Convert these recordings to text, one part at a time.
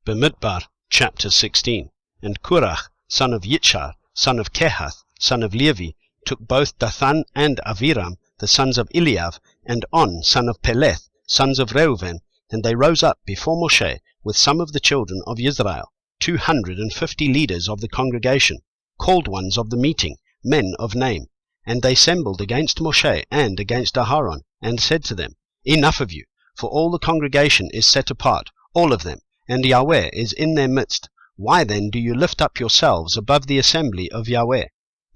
Bemidbar, chapter 16. And Korach, son of Yitzhar, son of Kehath, son of Levi, took both Dathan and Aviram, the sons of Eliav, and On, son of Peleth, sons of Reuven, and they rose up before Moshe with some of the children of Israel, 250 leaders of the congregation, called ones of the meeting, men of name. And they assembled against Moshe and against Aharon, and said to them, Enough of you, for all the congregation is set apart, all of them, and Yahweh is in their midst. Why then do you lift up yourselves above the assembly of Yahweh?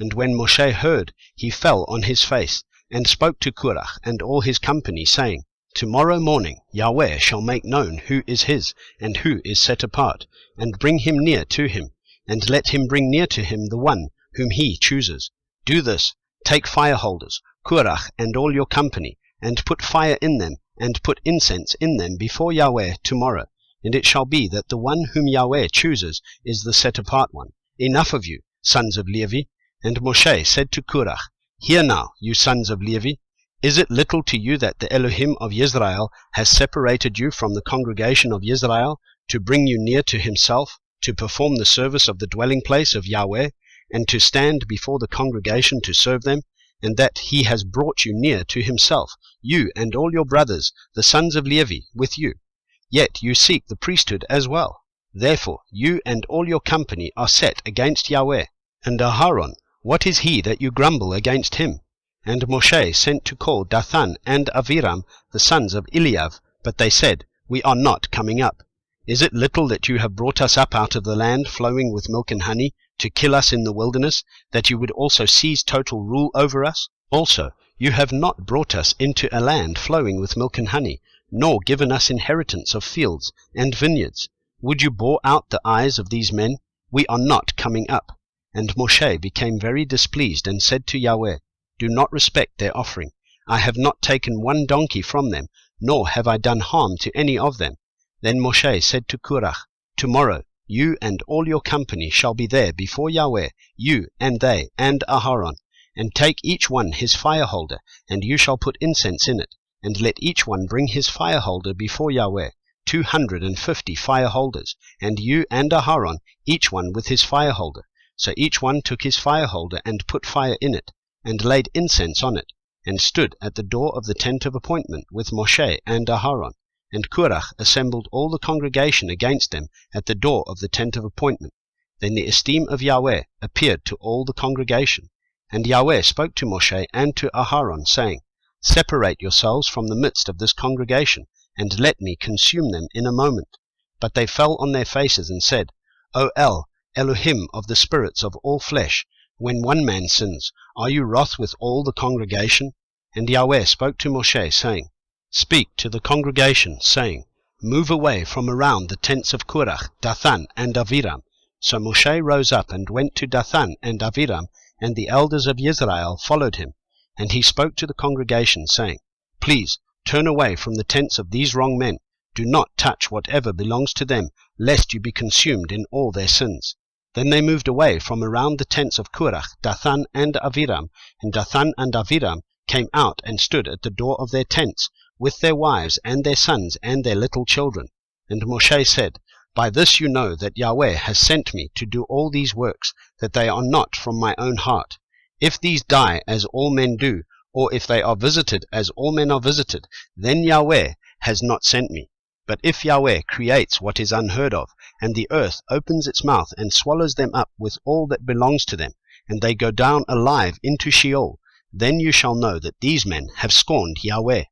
And when Moshe heard, he fell on his face, and spoke to Korach and all his company, saying, Tomorrow morning Yahweh shall make known who is his, and who is set apart, and bring him near to him, and let him bring near to him the one whom he chooses. Do this, take fire holders, Korach and all your company, and put fire in them, and put incense in them before Yahweh tomorrow. And it shall be that the one whom Yahweh chooses is the set apart one. Enough of you, sons of Levi. And Moshe said to Korach, Hear now, you sons of Levi, is it little to you that the Elohim of Israel has separated you from the congregation of Israel, to bring you near to himself, to perform the service of the dwelling place of Yahweh, and to stand before the congregation to serve them, and that he has brought you near to himself, you and all your brothers, the sons of Levi, with you? Yet you seek the priesthood as well. Therefore you and all your company are set against Yahweh. And Aharon, what is he that you grumble against him? And Moshe sent to call Dathan and Aviram, the sons of Eliav, but they said, We are not coming up. Is it little that you have brought us up out of the land flowing with milk and honey, to kill us in the wilderness, that you would also seize total rule over us? Also, you have not brought us into a land flowing with milk and honey, nor given us inheritance of fields and vineyards. Would you bore out the eyes of these men? We are not coming up. And Moshe became very displeased, and said to Yahweh, Do not respect their offering. I have not taken one donkey from them, nor have I done harm to any of them. Then Moshe said to Korach, Tomorrow you and all your company shall be there before Yahweh, you and they and Aharon, and take each one his fire holder, and you shall put incense in it, and let each one bring his fire holder before Yahweh, 250 fire holders, and you and Aharon, each one with his fire holder. So each one took his fire holder, and put fire in it, and laid incense on it, and stood at the door of the tent of appointment with Moshe and Aharon. And Korach assembled all the congregation against them at the door of the tent of appointment. Then the esteem of Yahweh appeared to all the congregation. And Yahweh spoke to Moshe and to Aharon, saying, Separate yourselves from the midst of this congregation, and let me consume them in a moment. But they fell on their faces and said, O Elohim of the spirits of all flesh, when one man sins, are you wroth with all the congregation? And Yahweh spoke to Moshe, saying, Speak to the congregation, saying, Move away from around the tents of Korach, Dathan, and Aviram. So Moshe rose up and went to Dathan and Aviram, and the elders of Israel followed him. And he spoke to the congregation, saying, Please turn away from the tents of these wrong men. Do not touch whatever belongs to them, lest you be consumed in all their sins. Then they moved away from around the tents of Korach, Dathan, and Aviram, and Dathan and Aviram came out and stood at the door of their tents, with their wives and their sons and their little children. And Moshe said, By this you know that Yahweh has sent me to do all these works, that they are not from my own heart. If these die as all men do, or if they are visited as all men are visited, then Yahweh has not sent me. But if Yahweh creates what is unheard of, and the earth opens its mouth and swallows them up with all that belongs to them, and they go down alive into Sheol, then you shall know that these men have scorned Yahweh.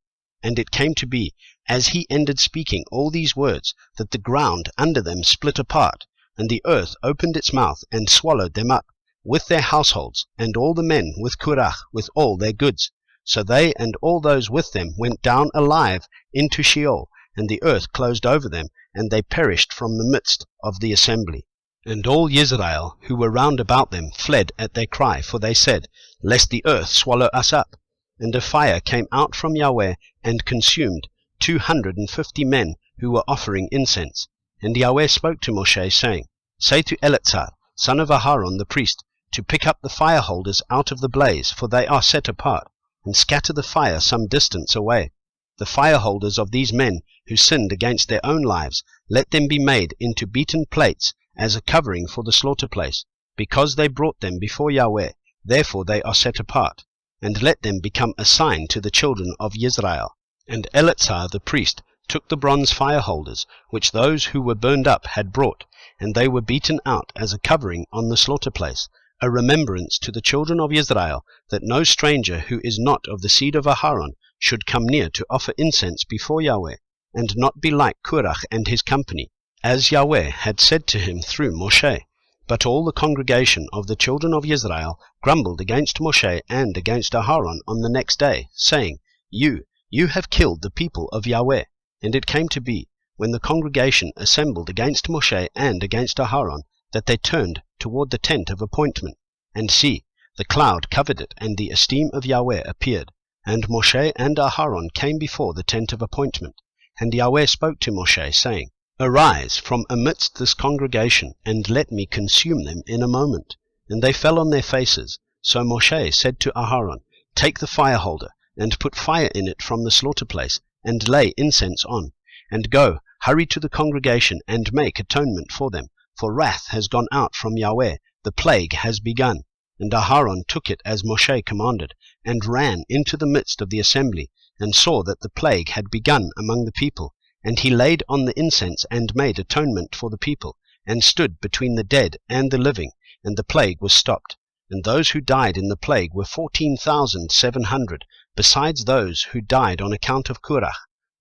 And it came to be, as he ended speaking all these words, that the ground under them split apart, and the earth opened its mouth and swallowed them up, with their households, and all the men with Korach, with all their goods. So they and all those with them went down alive into Sheol, and the earth closed over them, and they perished from the midst of the assembly. And all Israel, who were round about them, fled at their cry, for they said, Lest the earth swallow us up. And a fire came out from Yahweh, and consumed 250 men who were offering incense. And Yahweh spoke to Moshe, saying, Say to Eleazar, son of Aharon the priest, to pick up the fire holders out of the blaze, for they are set apart, and scatter the fire some distance away. the fireholders of these men who sinned against their own lives, let them be made into beaten plates as a covering for the slaughter place, because they brought them before Yahweh, therefore they are set apart. And let them become a sign to the children of Israel. And Eleazar the priest took the bronze fireholders, which those who were burned up had brought, and they were beaten out as a covering on the slaughter place, a remembrance to the children of Israel, that no stranger who is not of the seed of Aharon should come near to offer incense before Yahweh, and not be like Korah and his company, as Yahweh had said to him through Moshe. But all the congregation of the children of Israel grumbled against Moshe and against Aharon on the next day, saying, You have killed the people of Yahweh. And it came to be, when the congregation assembled against Moshe and against Aharon, that they turned toward the tent of appointment. And see, the cloud covered it, and the esteem of Yahweh appeared. And Moshe and Aharon came before the tent of appointment. And Yahweh spoke to Moshe, saying, Arise from amidst this congregation, and let me consume them in a moment. And they fell on their faces. So Moshe said to Aharon, Take the fireholder, and put fire in it from the slaughter place, and lay incense on. And go, hurry to the congregation, and make atonement for them. For wrath has gone out from Yahweh, the plague has begun. And Aharon took it as Moshe commanded, and ran into the midst of the assembly, and saw that the plague had begun among the people. And he laid on the incense, and made atonement for the people, and stood between the dead and the living, and the plague was stopped. And those who died in the plague were 14,700, besides those who died on account of Korah.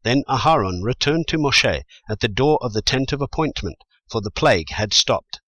Then Aharon returned to Moshe at the door of the tent of appointment, for the plague had stopped.